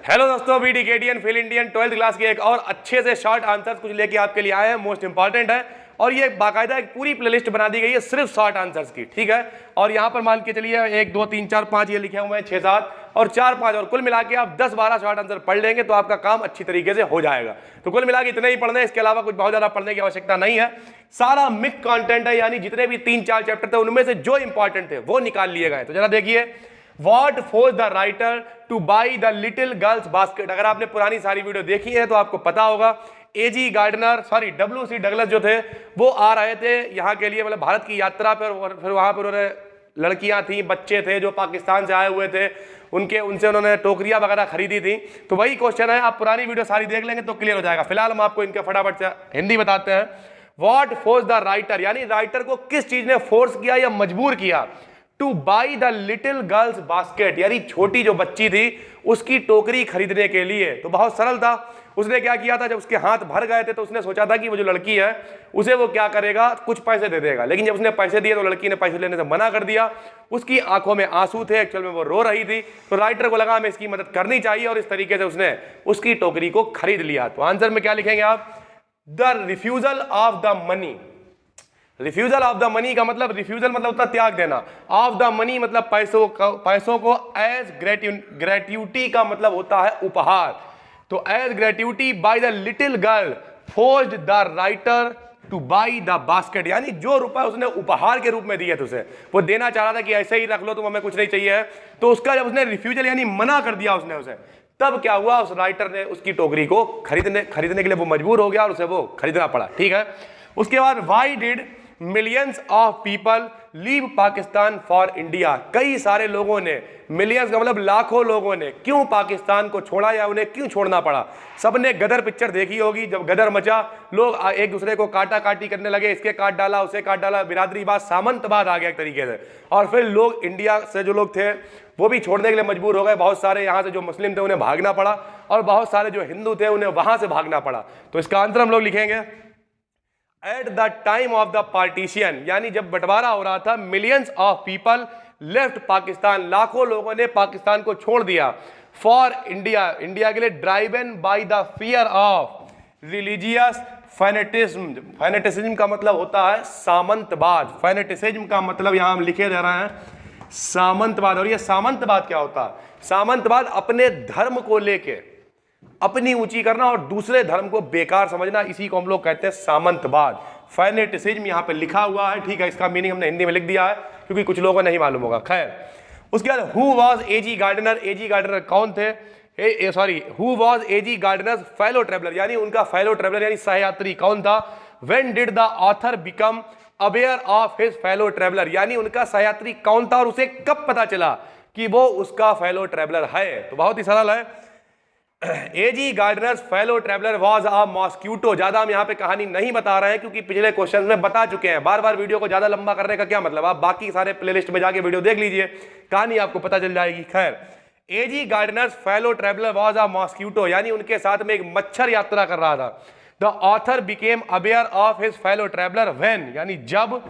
Hello दोस्तों, बी डीकेटीएन फेल इंडियन 12th क्लास के एक और अच्छे से शॉर्ट आंसर्स कुछ लेके आपके लिए आए हैं। मोस्ट इंपॉर्टेंट है और ये बाकायदा एक पूरी प्लेलिस्ट बना दी गई है सिर्फ शॉर्ट आंसर्स की, ठीक है। और यहाँ पर मान के चलिए 1 2 3 4 5 ये लिखे हुए हैं, 6 7 और 4 5 और कुल मिला के आप 10 12 शॉर्ट आंसर पढ़ लेंगे तो आपका काम अच्छी तरीके से हो जाएगा। तो कुल मिला के इतने ही पढ़ने, इसके अलावा कुछ बहुत ज्यादा पढ़ने की आवश्यकता नहीं है। सारा मिक्स कंटेंट है, यानी जितने भी 3 4 चैप्टर थे उनमें से जो इंपॉर्टेंट थे वो निकाल लिए गए। तो जरा देखिए, What forced the writer to buy the little girl's basket? अगर आपने पुरानी सारी वीडियो देखी है तो आपको पता होगा एजी गार्डनर WC डगलस जो थे वो आ रहे थे यहाँ के लिए, मतलब भारत की यात्रा पर, और फिर वहां पर उन्होंने लड़कियां थी, बच्चे थे जो पाकिस्तान से आए हुए थे, उनसे उन्होंने टोकरियां वगैरह खरीदी थी। तो वही क्वेश्चन है, आप पुरानी वीडियो सारी देख लेंगे तो क्लियर हो जाएगा। फिलहाल हम आपको इनके फटाफट से हिंदी बताते हैं। वॉट फोर्स द राइटर, यानी राइटर को किस चीज ने फोर्स किया या मजबूर किया to buy the little girls basket, यानी छोटी जो बच्ची थी उसकी टोकरी खरीदने के लिए। तो बहुत सरल था, उसने क्या किया था, जब उसके हाथ भर गए थे तो उसने सोचा था कि वो जो लड़की है उसे वो क्या करेगा, कुछ पैसे दे देगा। लेकिन जब उसने पैसे दिए तो लड़की ने पैसे लेने से मना कर दिया, उसकी आंखों में आंसू थे, एक्चुअल में वो रो रही थी। तो राइटर को लगा हमें इसकी मदद करनी चाहिए और इस तरीके से उसने उसकी टोकरी को खरीद लिया। तो आंसर में क्या लिखेंगे आप, the refusal of the money. Refusal of the money का मतलब, रिफ्यूजल मतलब होता त्याग देना, ऑफ द मनी मतलब पैसों को एज ग्रेट्यूटी का मतलब होता है उपहार। तो as gratuity by the little girl forced the writer to buy the basket, यानी जो रुपए उसने उपहार के रूप में दिए थे उसे, वो देना चाह रहा था कि ऐसे ही रख लो तुम, हमें कुछ नहीं चाहिए है। तो उसका जब उसने रिफ्यूजल यानी मना कर दिया उसने उसे, तब क्या हुआ, उस राइटर ने उसकी टोकरी को खरीदने के लिए वो मजबूर हो गया और उसे वो खरीदना पड़ा, ठीक है। उसके बाद why did millions of people leave Pakistan for India, कई सारे लोगों ने, मिलियंस का मतलब लाखों लोगों ने क्यों पाकिस्तान को छोड़ा या उन्हें क्यों छोड़ना पड़ा। सबने गदर पिक्चर देखी होगी, जब गदर मचा लोग एक दूसरे को काटा काटी करने लगे, इसके काट डाला उसे काट डाला, बिरादरीवाद सामंतवाद आ गया एक तरीके से। और फिर लोग इंडिया से जो लोग थे वो भी छोड़ने के लिए मजबूर हो गए, बहुत सारे यहाँ से जो मुस्लिम थे उन्हें भागना पड़ा और बहुत सारे जो हिंदू थे उन्हें वहां से भागना पड़ा। तो इसका आंसर हम लोग लिखेंगे at the time of the partition, यानी जब बंटवारा हो रहा था, millions of people left Pakistan, लाखों लोगों ने पाकिस्तान को छोड़ दिया, फॉर इंडिया, इंडिया के लिए, driven by the fear of religious fanaticism. Fanaticism का मतलब होता है सामंतवाद, फैनेटिसिज्म का मतलब यहां हम लिखे दे रहे हैं सामंतवाद। और ये सामंतवाद क्या होता है, सामंतवाद अपने धर्म को लेके अपनी ऊंची करना और दूसरे धर्म को बेकार समझना, इसी को हम लोग कहते हैं सामंतवाद। फैनेटिसिज्म यहां पे लिखा हुआ है, ठीक है, इसका मीनिंग हमने हिंदी में लिख दिया है क्योंकि कुछ लोगों को नहीं मालूम होगा। खैर, उसके बाद who was A G Gardiner, A G Gardiner कौन थे, who was A G Gardiner fellow traveller, यानी उनका फेलो ट्रेवलर यानी सहयात्री कौन था। When did the author become aware of his fellow traveller, यानी उनका सहयात्री कौन था और उसे कब पता चला कि वो उसका फेलो ट्रेवलर है। तो बहुत ही सरल है, A G Gardiner's fellow traveller was a mosquito. ज्यादा हम यहाँ पे कहानी नहीं बता रहे हैं क्योंकि पिछले क्वेश्चन में बता चुके हैं। बार बार वीडियो को ज्यादा लंबा करने का क्या मतलब, आप बाकी सारे प्लेलिस्ट में जाके वीडियो देख लीजिए, कहानी आपको पता चल जाएगी। खैर, A G Gardiner's fellow traveller was a mosquito, यानी उनके साथ में एक मच्छर यात्रा कर रहा था। The author became aware of his fellow traveller when, यानी जब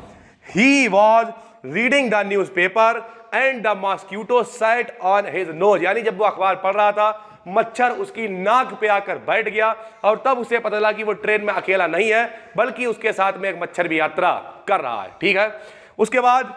he was reading the newspaper and the mosquito sat on his nose, यानी जब वो अखबार पढ़ रहा था मच्छर उसकी नाक पे आकर बैठ गया और तब उसे पता लगा कि वो ट्रेन में अकेला नहीं है बल्कि उसके साथ में एक मच्छर भी यात्रा कर रहा है, ठीक है। उसके बाद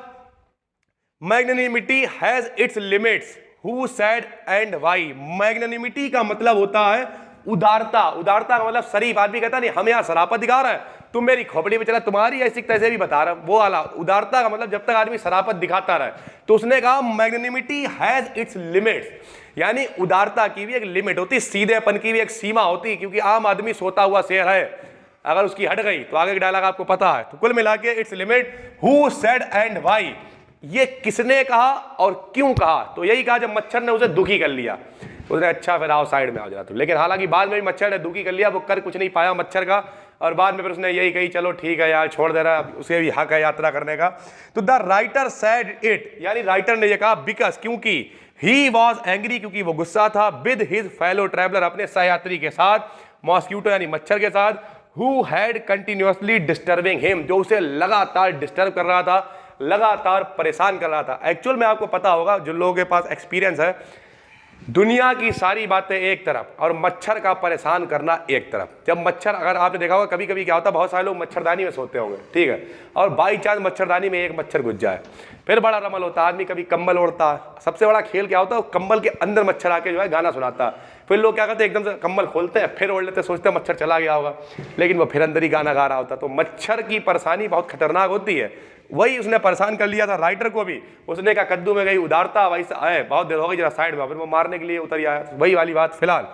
magnanimity has its limits, who said and why. Magnanimity का मतलब होता है उदारता, उदारता का मतलब शरीफ आदमी कहता नहीं हम यहाँ शराफत दिखा रहे हैं, तुम मेरी खोपड़ी में चला, तुम्हारी ऐसी तैसे भी बता रहा, वो वाला उदारता का मतलब जब तक आदमी शराफत दिखाता रहे। तो उसने कहा मैग्नेनिमिटी हैज इट्स लिमिट्स, यानी उदारता की भी एक लिमिट होती, सीधेपन की भी एक सीमा होती, क्योंकि आम आदमी सोता हुआ शेर है, अगर उसकी हट गई तो आगे का डायलॉग आपको पता है। तो कुल मिला के it's limit, who said and why, ये किसने कहा और क्यों कहा। तो यही कहा जब मच्छर ने उसे दुखी कर लिया, उसने अच्छा फिर आओ साइड में आ जाता। लेकिन हालांकि बाद में भी मच्छर ने दुखी कर लिया, वो कर कुछ नहीं पाया मच्छर का, और बाद में फिर उसने यही कही चलो ठीक है यार छोड़ दे रहा है, उसे भी हक है यात्रा करने का। तो द राइटर सेड इट, यानी राइटर ने यह कहा बिकॉज, क्योंकि ही वॉज एंग्री, क्योंकि वो गुस्सा था, विद हिज फेलो ट्रैवलर, अपने सहयात्री के साथ, मॉस्क्यूटो यानी मच्छर के साथ, who had continuously disturbing him, जो उसे लगातार डिस्टर्ब कर रहा था, लगातार परेशान कर रहा था। एक्चुअल में आपको पता होगा, जो लोगों के पास एक्सपीरियंस है, दुनिया की सारी बातें एक तरफ और मच्छर का परेशान करना एक तरफ। जब मच्छर, अगर आपने देखा होगा कभी कभी क्या होता है, बहुत सारे लोग मच्छरदानी में सोते होंगे, ठीक है, और बाई चांस मच्छरदानी में एक मच्छर घुस जाए, फिर बड़ा रमल होता है, आदमी कभी कंबल ओढ़ता है, सबसे बड़ा खेल क्या होता है, कंबल के अंदर मच्छर आके जो है गाना सुनाता है, फिर लोग क्या करते हैं, एकदम से कंबल खोलते हैं, फिर ओढ़ लेते हैं, सोचते हैं मच्छर चला गया होगा, लेकिन वो फिर अंदर ही गाना गा रहा होता है। तो मच्छर की परेशानी बहुत खतरनाक होती है। वही उसने परेशान कर लिया था राइटर को भी, उसने कहा कद्दू में गई उदारता, वैसे आए बहुत देर हो गई, जरा साइड में, फिर वो मारने के लिए उतर आया, वही वाली बात। फिलहाल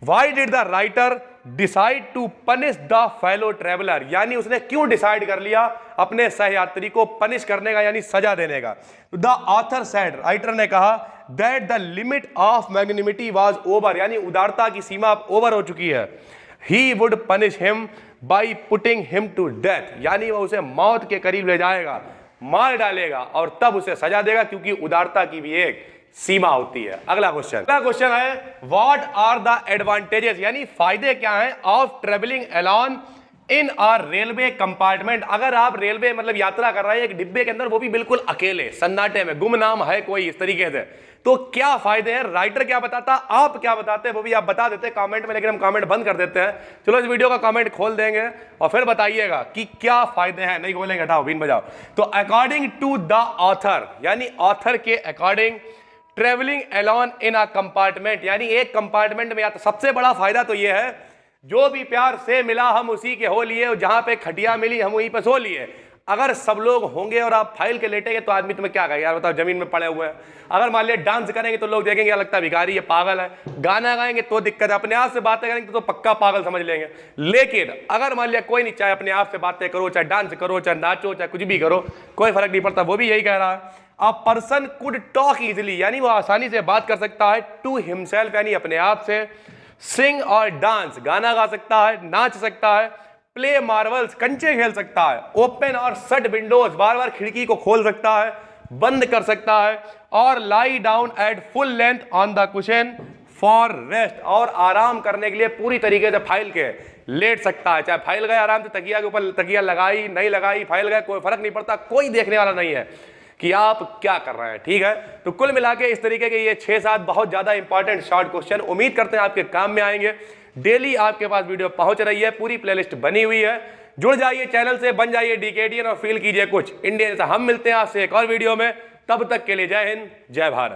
Why did the writer decide to punish the fellow traveler? यानी उसने क्यों डिसाइड कर लिया अपने सहयात्री को पनिश करने का, यानी सजा देने का। The author said, राइटर ने कहा, that the limit of magnanimity was over, यानी उदारता की सीमा ओवर हो चुकी है। He would punish him by putting him to death, यानी वो उसे मौत के करीब ले जाएगा, मार डालेगा और तब उसे सजा देगा, क्योंकि उदारता की भी एक सीमा होती है। अगला क्वेश्चन है, व्हाट आर द एडवांटेजेस, यानी फायदे क्या हैं of travelling alone in a railway compartment. अगर आप रेलवे मतलब यात्रा कर रहे हैं एक डिब्बे के अंदर, वो भी बिल्कुल अकेले सन्नाटे में, गुमनाम है कोई, इस तरीके से, तो क्या फायदे हैं, राइटर क्या बताता, आप क्या बताते हैं, वो भी आप बता देते हैं कमेंट में, लेकिन हम कमेंट बंद कर देते हैं। चलो इस वीडियो का कमेंट खोल देंगे और फिर बताइएगा कि क्या फायदे हैं। नहीं खोलेंगे, हटाओ, बीन बजाओ। तो अकॉर्डिंग टू द ऑथर, यानी ऑथर के according, travelling alone in a compartment, यानी एक कंपार्टमेंट में, या तो सबसे बड़ा फायदा तो यह है, जो भी प्यार से मिला हम उसी के हो लिए, जहां पे खटिया मिली हम वहीं पे सो लिए। अगर सब लोग होंगे और आप फाइल के लेटेंगे तो आदमी तुम्हें क्या कहेगा, यार बताओ जमीन में पड़े हुए हैं। अगर मान लिया डांस करेंगे तो लोग देखेंगे लगता है भिखारी, ये पागल है। गाना गाएंगे तो दिक्कत है, अपने आप से बातें करेंगे तो पक्का पागल समझ लेंगे। लेकिन अगर मान लिया कोई नहीं, चाहे अपने आप से बातें करो, चाहे डांस करो, चाहे नाचो, चाहे कुछ भी करो, कोई फर्क नहीं पड़ता। वो भी यही कह रहा है, a person could talk easily, यानी वो आसानी से बात कर सकता है, टू हिमसेल्फ, यानी अपने आप से, सिंग और डांस, गाना गा सकता है, नाच सकता है, प्ले मार्वल्स, कंचे खेल सकता है, ओपन और शट विंडोज, बार बार खिड़की को खोल सकता है, बंद कर सकता है, और lie down at full length on the cushion for rest, और आराम करने के लिए पूरी तरीके से फाइल के लेट सकता है। चाहे फाइल गए आराम से, तकिया के ऊपर तकिया लगाई नहीं लगाई, फाइल गए, कोई फर्क नहीं पड़ता, कोई देखने वाला नहीं है कि आप क्या कर रहे हैं, ठीक है। तो कुल मिला के इस तरीके के ये 6-7 बहुत ज्यादा इंपॉर्टेंट शॉर्ट क्वेश्चन, उम्मीद करते हैं आपके काम में आएंगे। डेली आपके पास वीडियो पहुंच रही है, पूरी प्लेलिस्ट बनी हुई है, जुड़ जाइए चैनल से, बन जाइए डीकेडियन और फील कीजिए कुछ इंडियन। हम मिलते हैं आपसे एक और वीडियो में, तब तक के लिए जय हिंद, जय भारत।